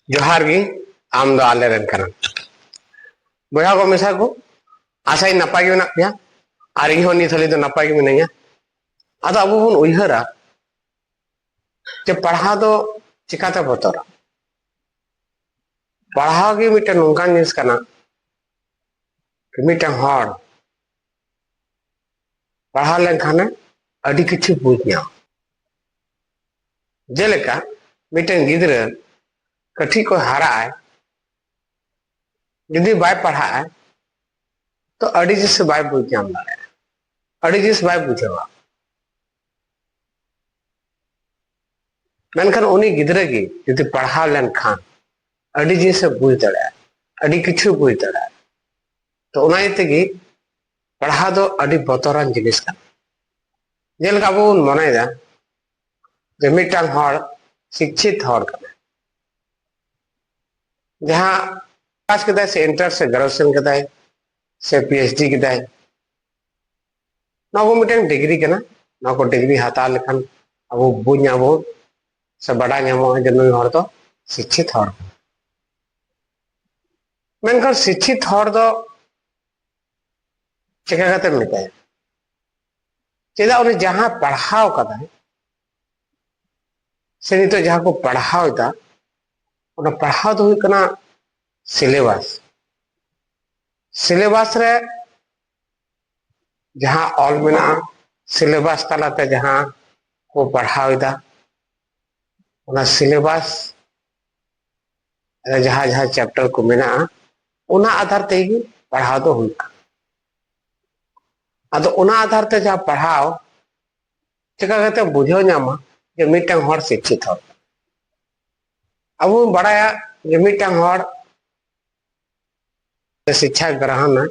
जोहार गी आम दो आले रन करन बोया को मिसा को आसाई नपाय गे ना पिया और इन होनी थली तो नपाय गे मिनैया आदो अब बुन उइहरा जे पढ़ा दो चिकाते बतरा पढ़ाव गे मिटे नोंकान जिनिस कना मिटे हड़ पढ़ा लेनखाने अडी किछु बुझ ᱧᱟᱢ जेलेका मिटे गिद्र कठी को हारा है यदि बाय पढ़ा है तो अड़ी जिस बाय बुझ ᱧᱟᱢ दाड़े अड़ी जिस बाय बुझेवा मेनखान उनी गिद्र गी यदि पढ़ा लेनखान अड़ी जिस बुझ दाड़े अड़ी किछु बुझ दाड़े तो उना इतेगी पढ़ा दो अड़ी बतरान जिनिस का जेलेका अब बन मनेदा जे मिटांग हड़ शिक्षित हड़ का जहाँ पास के से इंटर से ग्रेजुएशन के से पीएचडी के को मिटांग डिग्री के ना को डिग्री हता लेखान अब बुझ नामो से बड़ा नामो जे नुई हड़ तो शिक्षित हड़ मेनखान शिक्षित हड़ दो चिका करते मिटाय चेदा उन्हें जहाँ पढ़ाव कदा से नितो जहाँ को पढ़ाव दा उन्हें पढ़ाव तो हुई कना सिलेबस सिलेबस रे जहाँ ऑल मेना सिलेबस तलाते जहाँ को पढ़ाव दा उन्हें सिलेबस जहाँ जहाँ चैप्टर को मेना उन्हें आधार ते ही पढ़ाव तो हुई अदो उना आधार ते जहाँ पढ़ाव चिका करते बुझो नामा जे मिटांग हड़ शिक्षित हड़ अब बड़ाया जे मिटांग हड़ शिक्षा ग्रहण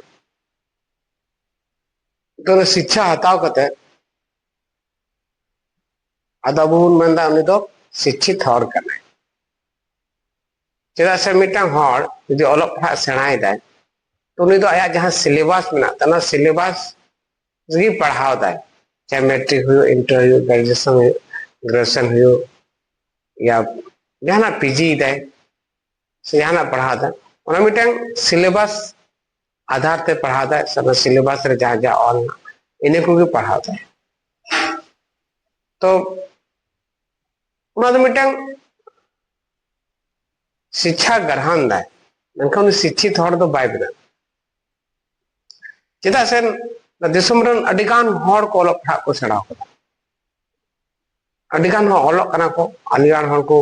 तो शिक्षा हताव कते अदो अब मेनदा उनी दो शिक्षित हड़ कने चेदा से मिटांग हड़ यदि ओलो पढ़ा सेणाय दाय तो उनी दो आया जहाँ सिलेबस मेना तना सिलेबस जी पढ़ाव दाय चाहे मैट्रिक हो इंटर हो ग्रेजुएशन हो या जहाँ पीजी दाय से जहाँ पढ़ा दा उना मिटांग सिलेबस आधार ते पढ़ा दा सना सिलेबस रे जहाँ जहाँ ऑल इने को भी पढ़ा दा तो उना दो मिटांग शिक्षा ग्रहण दाय मेनखान शिक्षित हड़ दो बाय बना चेदा से दिसम रन अडिगान हड़ को ओलग पढ़ा को सेड़ा को अडिगान हो ओलग कना को अडिगान हड़ को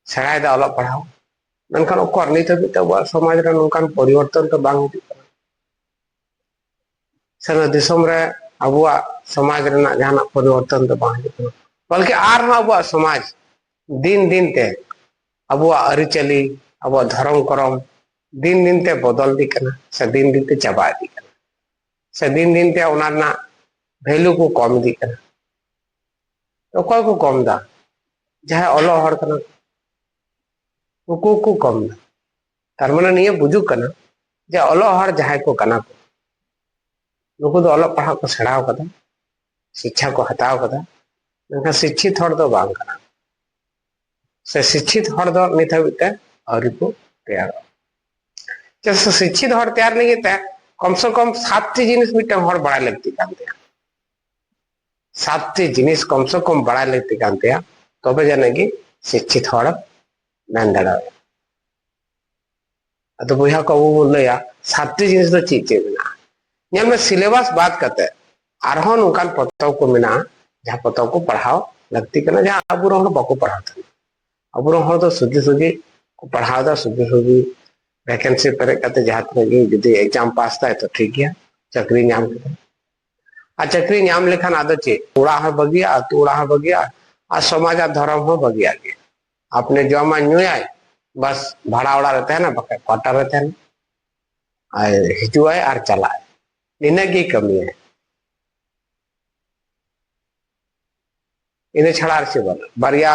सेड़ाय दा ओलग पढ़ाओ मेनखान ओकर नित हबि त समाज रे नोंकान परिवर्तन तो बांग हिजु कना सना दिसम रे अबुआ समाज रे जहाना परिवर्तन तो बांग हिजु कना बल्कि आर ना अबुआ समाज दिन दिन ते अबुआ अरिचली अबुआ धर्म करम दिन दिन ते बदल दी कना से दिन दिन ते चाबा दी कना से दिन दिन ते उनारना वैल्यू को कम दी कना तो कोई को कम दा जहां ओलो हड़ कना को कम दा तार माने निये बुझु कना जे ओलो हड़ जहां को कना को नुको दो ओलो पढ़ा को सेड़ाव कदा शिक्षा को हताव कदा मेनखान शिक्षित हड़ दो बांग कना से शिक्षित हड़ दो नित हबिते अरि को तैयार जैसे शिक्षित हड़ तैयार नहीं ते कम से कम 7टी जिनिस मिटांग हड़ बड़ा लगती कांते 7टी जिनिस कम से कम बड़ा लगती कांते तबे जाने की शिक्षित हड़ मेन दाड़ा अतो बुया को वो लया 7टी जिनिस दो चीज मेना नेल में सिलेबस बात करते आरहों नोकान पताव को मेना जहां पताव को पढ़ाओ लगती कना जहां अबुरो हड़ बाको पढ़ाता अबुरो हड़ तो सुजी सुजी को पढ़ादा सुजी सुजी वैकेंसी पेरे करते जहाँ जुदी एग्जाम पास था तो ठीक है चक्री नाम आ चक्री नाम लेखान आदो चे उड़ा है बगिया तो उड़ा है बगिया आ समाज धर्म हो बगिया के अपने जमा नुआय बस भाड़ा उड़ा रहते हैं ना बका क्वार्टर रहते हैं ना हिजुआय और चलाए इन्हें की कमी है इन्हें छड़ा से बना बारिया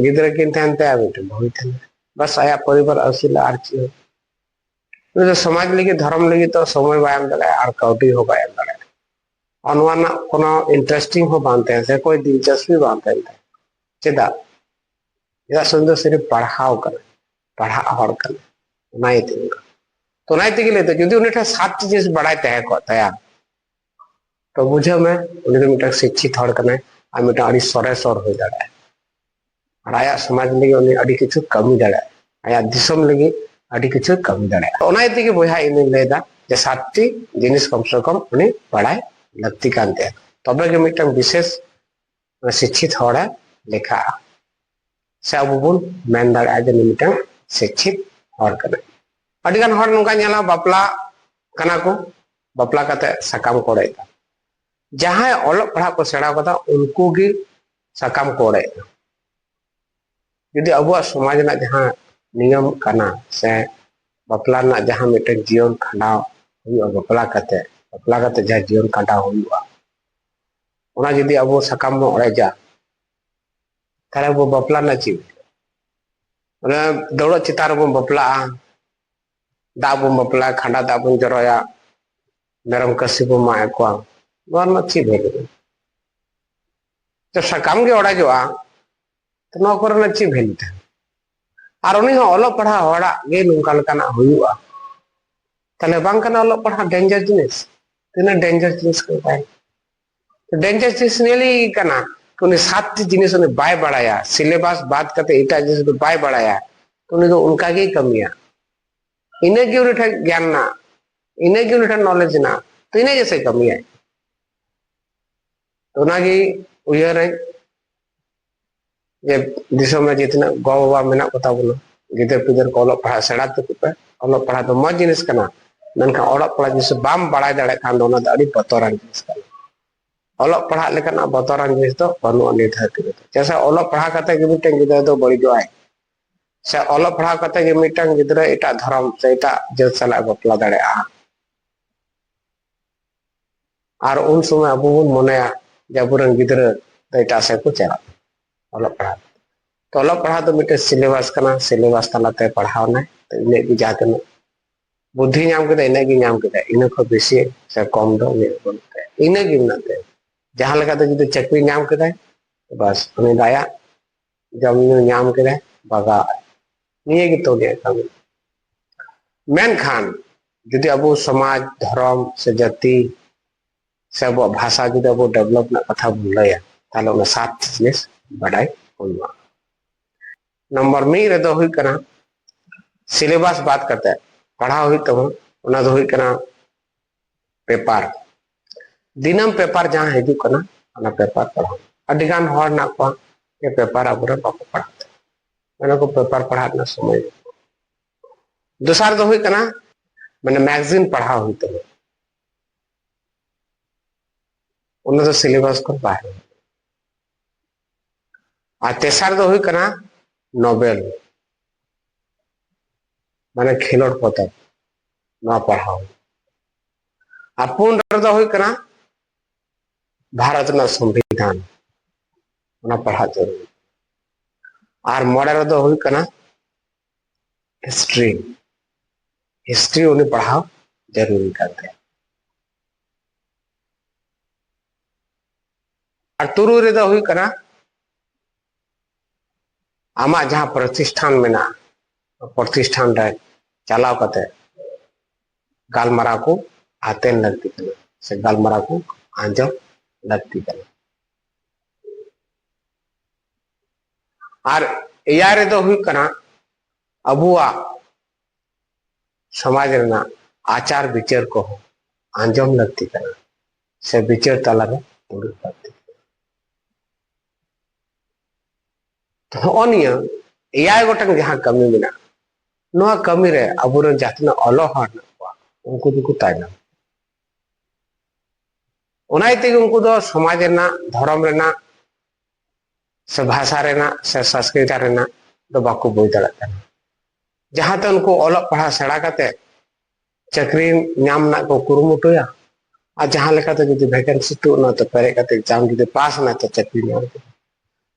गिद्र किन थे बस आया परिवार असिला आर्ची तो समाज लगी धर्म लगी तो समय बायम दाड़ा और कौटी हो बायम दाड़ा अनवाना कोनो इंटरेस्टिंग हो बांधते हैं से कोई दिलचस्पी बांधते हैं चेदा या सुंदर सिर्फ पढ़ाओ कर पढ़ा हड़ तो लेते जुदी उन्हें 7 जिनिस बड़ा तहे को तया तो बुझे में शिक्षित हड़ और मिट्टी सरेस हो दाड़ा और आया समाज लगे अड़ी किछु कमी दाड़ा आया दिसम लगे अड़ी किछु कमी दाड़ा बहा इन लैदा 7 जिनिस कम से कम उन्हें बड़ा लगती तब मिट्टी विशेष शिक्षित हड़ा लेखा से अब बन मेन दाड़ा जे मिट्टी शिक्षित हड़ अडिगान हड़ नौका नेला बापला कना को बापला कते सकाम कोड़े जहां ओलग पढ़ा को सेड़ा कदा उनको गी सकाम कोड़े यदि अब समाज ना जहां नियम कना से बापला ना जहां मिटे जीवन खंडाव हुआ बापला कते जहां जीवन खंडाव हुआ ओना यदि अब सकाम में ओड़ेजा ताले वो बापला ना ची दौड़ चितार बो बापला दा बो बापला खंडा दा बो जरोया मेरम कसी बो माए को गवर्नमेंट ची भेल जब सकाम के ओड़ा जोआ तो नो करना ची भेल था और उन्हीं ओलो पढ़ा हड़ा गे नुका लकाना हुआ तले बांग कना ओलो पढ़ा डेंजर जिनिस तिना डेंजर जिनिस को पाए तो डेंजर जिनिस नेली कना उन्हें 7 जिनिस उन्हें बाय बढ़ाया सिलेबस बात करते इटा जिनिस तो बाय बढ़ाया तो उन्हें तो उनका ही कमी है इन्हें क्यों उठे ज्ञान ना इन्हें क्यों उठे नॉलेज ना तो इन्हें जैसे कमी है तो ना की उयर ये दिसों में जितना गौ बाबा मेना कोता बोलो गिदर पिदर को ओलो पढ़ा सेड़ा तो पे ओलो पढ़ा तो मज जिनिस कना ननका ओलो पढ़ा जिस बाम बड़ा दाड़े खान दोना दाड़ी बतोरान जिनिस कना ओलो पढ़ा लेकना बतोरान जिनिस तो बनु अनि धरती तो जैसे ओलो पढ़ा करते के मिटन गिदर तो बड़ी जो आए से ओलो पढ़ा करते के मिटन गिदर एटा धर्म से एटा जल सला बपला दाड़े आ और उन समय अब बन मनेया जबरन गिदर तो एटा से को चला ओलो पढ़ा तो ओलो पढ़ा तो मिटे सिलेबस कना सिलेबस तलाते पढ़ावना तो इने की जाते बुद्धि नाम के इने की नाम के इने को बेसी से कम दो इने की नाते जहां लगा तो जुदी चक्री नाम के बस उन्हें दाया जमीन नाम के बगा निये की तो ने कमी मेन खान जुदी अब समाज धर्म से जाति से अब भाषा जुदी अब डेवलप ना कथा बुलाया ताले उन 7 जिनिस बड़ाई हुआ नंबर मी रे दो हुई कना सिलेबस बात करते हैं पढ़ा हुई तो उना दो हुई कना पेपर दिनम पेपर जहां हिजू कना उना पेपर पढ़ा अडिगान हर ना को ये पेपर अब रे बाको पढ़ाते मैंने को पेपर पढ़ाना समय दूसरा दो हुई कना मैंने मैगजीन पढ़ा हुई तो उन तो सिलेबस को बाहर और तेसार दो हुई कना नोबेल माने खेलोड़ पतक ना पढ़ाओ अपुन दो हुई कना भारत ना संविधान ना पढ़ा जरूरी और मोड़े दो हुई कना हिस्ट्री हिस्ट्री उन्हें पढ़ाओ जरूरी करते हैं और तुरु रे दो हुई कना आमा जहां प्रतिष्ठान में ना प्रतिष्ठान रे चलाव कते गालमारा को आतेन लगती कना से गालमारा को आंजम लगती कना और यारे दो हुई कना अबुआ समाज रेना आचार विचार को आंजम लगती कना से विचार तला रे दुरुप करती तो ओनिया एआई गोटन जहां कमी मिना नोआ कमी रे अबुरन जातना ओलो हर ना उनको दुको तायना ओनाइते उनको दो समाज रेना धर्म रेना से भाषा रेना से संस्कृति रेना दो बाको बोई दाड़ा कना जहां ते उनको ओलो पढ़ा सेड़ा कते चक्री नाम ना को कुरुमुटुया आ जहां लेका तो जदी वैकेंसी तो ना तो परे कते एग्जाम जदी पास ना तो चक्री नाम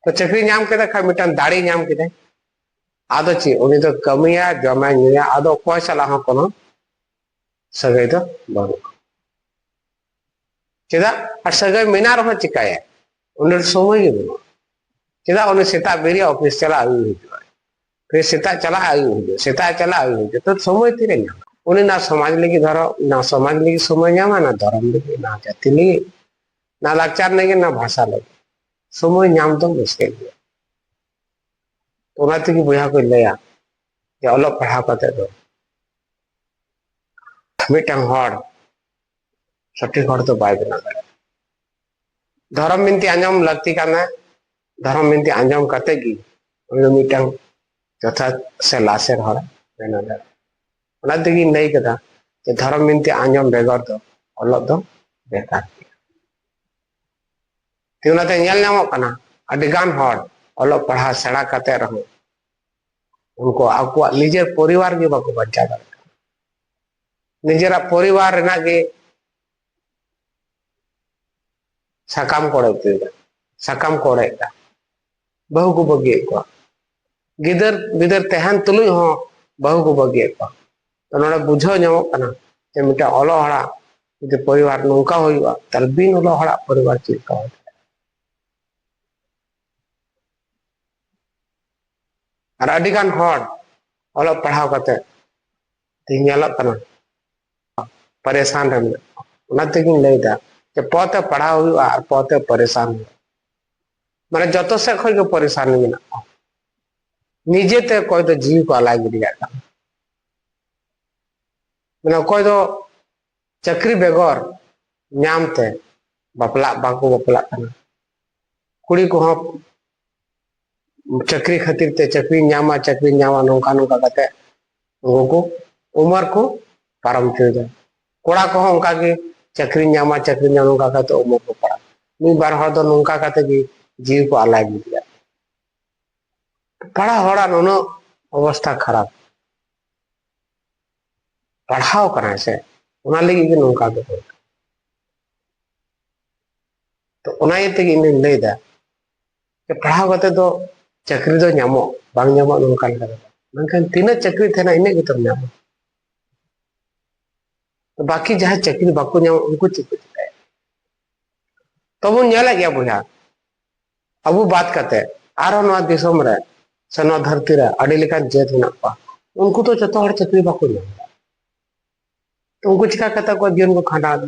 तो चक्री नाम के खा मिटन दाड़ी नाम के आदो ची उनी तो कमिया जमा नुया आदो कोई सलाह कोनो सगै तो बारू चेदा और सगै मेना रहो चिकाया उन समय के चेदा उन सेता बेरिया ऑफिस चला हुई फिर सेता चला आयु हिजु सेता चला आयु हिजु तो समय तीरे नाम उनी ना समाज लगी धरो ना समाज लगी समय नामा ना धर्म लगी ना जाति लगी ना लाचार लगी ना भाषा लगी समय नाम तो मुश्किल गया तो ओना तेगी बुया को लया जे अलग पढ़ाव कते दो मिटang हर सठिक हर तो बाय बना धर्म बिनती आंजम लगती काना धर्म बिनती आंजम कते गी उनी मिटang तथा से लासेर हर बना दे ओना तेगी नहीं कदा जे धर्म बिनती आंजम बेगर दो अलग दो बेकार तीनाते ñel ñamok kana adi gan hor अलग पढ़ा सेड़ा कते रहो उनको आकुआ निजेर परिवार के बाको बच्चा दाड़े निजेरा परिवार रेना के साकाम कोड़े साकाम कोड़े बहु को बगे को गिदर गिदर तहन तुलुई हो बहु को बगे को तो नोडे बुझो ñamok kana जे मिटा अलो हड़ा जे परिवार नौका होइबा ताल बिन अलो हड़ा परिवार चिलका हो और अडिगान हड़ अलग पढ़ाव करते तीन परेशान रहना पौते पढ़ाव और पौते परेशान माने जतो से खय के परेशानी में निजे ते कोई तो जीव को अलाय गिरी माने कोई तो चक्री बेगर नामते बपला बाको बपला कुड़ी को चक्री खातिर ते चक्री नामा नौका नौका कते उनको उमर को पारम चुजा कोड़ा को उनका के चक्री नामा नौका कते उमर को पड़ा मी बार हर दो नौका कते की जीव को अलाय दिया पढ़ा होड़ा नोनो अवस्था खराब पढ़ाओ करा से उना लगी के नौका के तो उना ये ते इन ले दा के पढ़ाओ कते तो चक्री दो ñamo bang ñamo nongkan kada mengkan tina चक्री थे ना इन्हें कितम ñamo तो बाकी जहाँ चक्री बाको ñamo उनको चिपक है तो वो ñala गया बुझा अब वो बात करते आरो नवा दिसोम रे सनो धरती रे अड़ी लेकान जेत ना पा उनको तो जतो हर चक्री बाको ñamo तो उनको चिका कता को जीवन को खंडा दा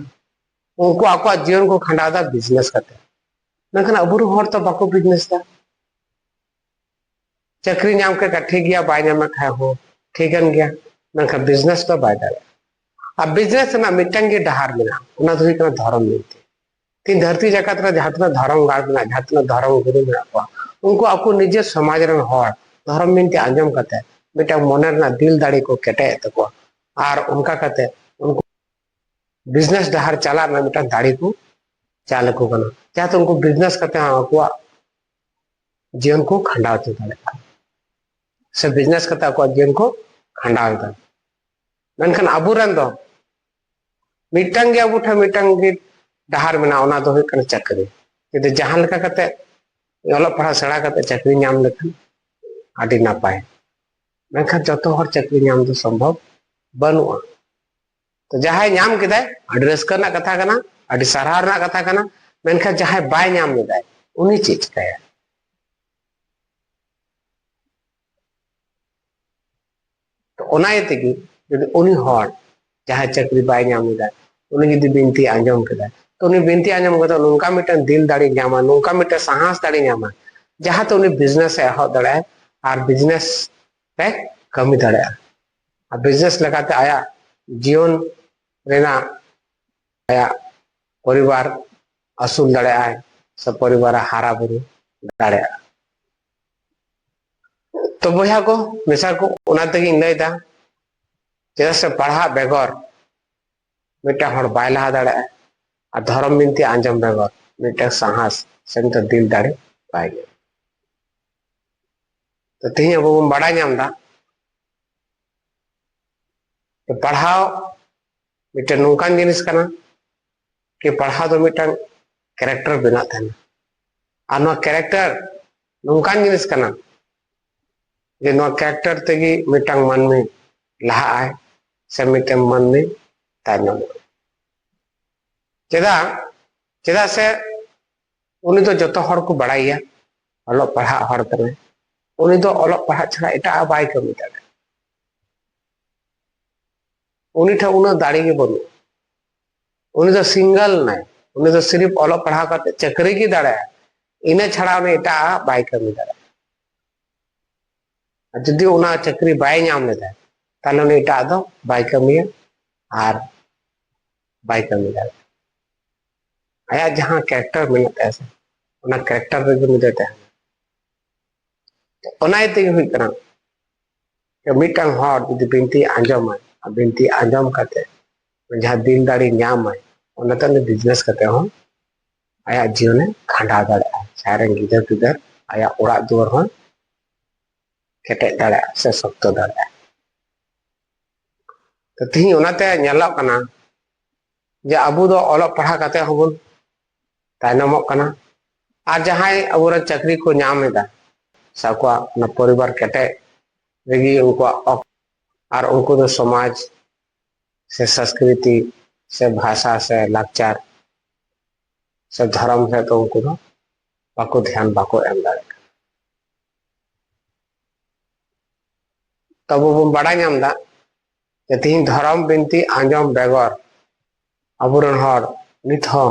उनको आको जीवन को खंडा दा बिजनेस करते मengkan अबुरु हर तो बाको बिजनेस दा चक्री नाम के ठीक गया बाय नाम खाए हो ठीकन गया ना बिजनेस तो बाय दाड़े अब बिजनेस ना मिटंग के डहार बिना उना धुई का धर्म मिलते तीन धरती जगत रे जहातना धर्म गाड़ बिना जहातना धर्म गुरु बिना को उनको आपको निजे समाज रे हर धर्म मिनते आंजम करते मिटंग मने ना दिल दाड़ी को केटे तको और उनका कहते उनको बिजनेस डहार चला ना मिटंग दाड़ी को चाल को कना क्या तो उनको बिजनेस करते हैं आपको जीवन को खंडाते दाड़े से बिजनेस करता को जीवन को खंडावता मेनखान अबुरन दो मिटंग के अबुठा मिटंग के डहार में ना तो हुई चक्री कि जहां लेका करते अलग पढ़ा सेड़ा करते चक्री नाम लेखन आदि नापाय मेनखान जतो हर चक्री नाम तो संभव बनुआ तो जहां नाम केदाय आदि रस्कर ना कथा कना आदि सराहर ना कथा कना मेनखान जहां बाय नाम लेदाय उनी चीज कया तो ओना तेगी जदि उनी हर जहां चक्री बाय नाम लेदा उनी जदि बिनती आंजम केदा तो उनी बिनती आंजम कदा नोंका मिटन दिल दाड़ी नामा नोंका मिटन साहस दाड़ी नामा जहां तो उनी बिजनेस एहो दाड़े और बिजनेस पे कमी दाड़े और बिजनेस लगाते आया जीवन रेना आया परिवार असूल दाड़े आय सब परिवार हारा बुरु दाड़े तो बया को मिसा को उना तेगी लैदा चेदा से पढ़ा बेगर मिटा हर बाय लहा दाड़े और धर्म बिनती आंजम बेगर मिटा साहस से दिल दाड़े बाय तो तीन अब बड़ा नाम दा तो पढ़ाओ मिटा नौकान जिनिस कना कि पढ़ाओ तो मिटा कैरेक्टर बना था और कैरेक्टर नौकान जिनिस कना जे नो कैरेक्टर तेगी मिटांग मन में लहा आए से मिटे मन में तायनम चेदा चेदा से उनी तो जतो हर को बड़ाइया अलग पढ़ा हर तने उनी दो अलग पढ़ा छड़ा एटा बाय कमी दाड़े उनी ठा उना दाड़ी के बनु उनी दो सिंगल नाय उनी दो सिर्फ अलग पढ़ा करते चक्री की दाड़े इने छड़ा उनी एटा बाय कमी दाड़े जुदी उना चक्री बाय नाम लेदा ताले उनी एटा दो बाय कमी आर बाय कमी दाड़े आया जहां कैरेक्टर मेनत ऐसे उना कैरेक्टर रे गुन देते हैं उना इते हुई करा के मिटन हर जुदी बिनती आंजम है बिनती आंजम करते जहां दिन दाड़ी नाम है उना तने बिजनेस करते हो आया जीवन खांडा दाड़ा सारे गिदर गिदर आया ओड़ा दुआर हो केटे दाड़ा से सख्त दाड़ा तो तीन उनाते ñeलक कना जे अबु दो अलग पढ़ा करते होबन तायनमक कना आर जहां अबुरा चाकरी को नाम एदा साकवा ना परिवार केटे रेगी उनको और उनको दो समाज से संस्कृति से भाषा से लाचार से धर्म से तो उनको दो बाको ध्यान बाको एम दाड़े तब वो बड़ा नाम दा जे तीन धर्म बिनती आंजम बेगर अबुरन हर नित हो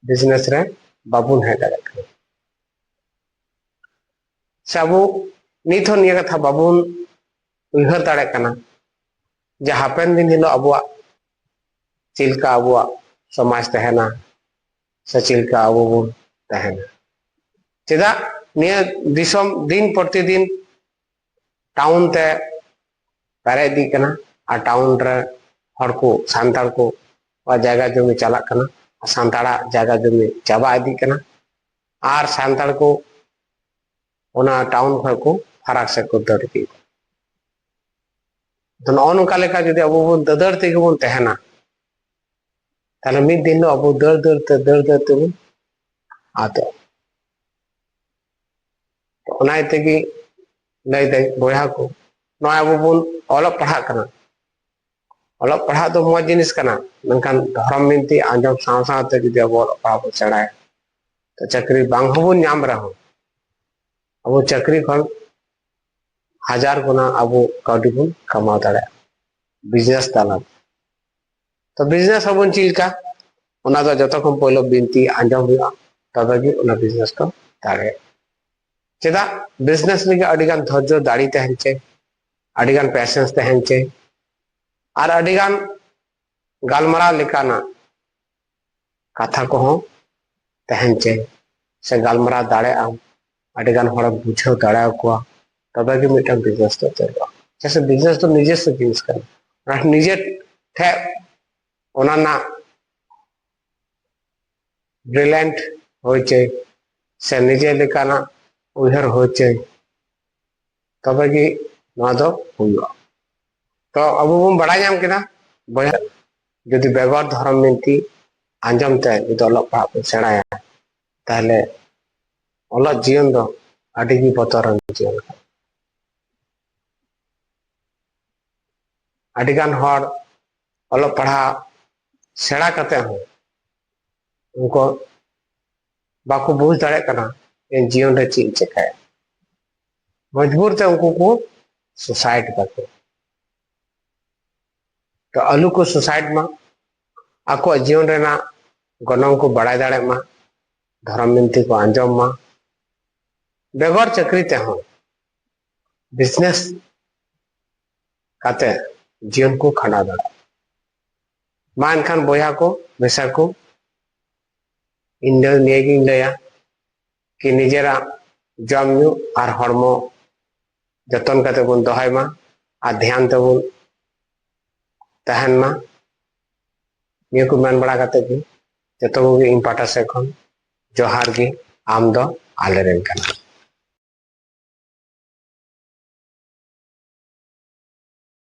बिजनेस रे बाबुन है दाड़े सबु नित हो निया कथा बाबुन उहर दाड़े कना जे हापेन दिन हिलो अबुआ चिलका अबुआ समाज तहना से चिलका अबु बुन तहना चेदा निया दिसम दिन प्रतिदिन टाउन ते पेरे दी कना आ टाउन रे हर को सांतार को वा जगह जमी चला कना सांताड़ा जगह जमी चाबा इदी कना आर सांतार को ओना टाउन घर को फराक से को दर दी तो नौका लेका जुदी अबु बुन ददर तेगे बुन तहना ताले मिद दिन लो अबु दर दर ते बुन आतो तो ओना तेगी लय दे बोया को नय अबु बुन अलग पढ़ा कना अलग पढ़ा तो मौज जिनिस कना मनकान धर्म बिनती आंजम साव साव ते जुदी अबु अलग पढ़ा को चढ़ाए तो चक्री बांग होबुन नाम रहो अबु चक्री खन हजार गुना अबु काउडी बुन कमा दाड़े बिजनेस ताला तो बिजनेस हबुन चिलका उना दो जतो कम पहलो बिनती आंजम हुआ तबगी उना बिजनेस को दाड़े चेदा बिजनेस में अडिगान धैर्य दाड़ी तहन चे अडिगान पैसेंस तहन चे और अडिगान गालमरा लेकाना कथा को हो तहन चे से गालमरा दाड़े आम अडिगान हर बुझाव दाड़ा को तबगी मिटन बिजनेस तो चलवा जैसे बिजनेस तो निजे से जिनिस करना निजे ठे ओना ना ब्रिलियंट होचे से निजे लेकाना उहर होचे तबगी ना दो हुआ तो अब वो बड़ा नाम केना बया जदि बेगर धर्म मिनती आंजम ते जदि अलग पढ़ा को सेणाया ताहले अलग जीवन दो आडी की बतरन जीवन आडिगान हर अलग पढ़ा सेड़ा करते हो उनको बाको बुझ दाड़े कना इन जीवन रे चीज चेकाय मजबूर ते उनको को सुसाइड करते तो अलू को सुसाइड में आको जीवन रे ना गनों को बढ़ाई दाड़े मा धर्म मिनती को आंजम मा बेगर चक्री ते हो बिजनेस काते जीवन को खाना दाड़ा मा एनखान बोया को बेसा को इन नियगी लया कि निजेरा जमू और हड़मो जतन करते बुन दोहाय मा और ध्यान ते बुन तहन मा निया को मन बड़ा करते कि जतो को इन पाटा से खन जोहार की आम दो आले रेन कना।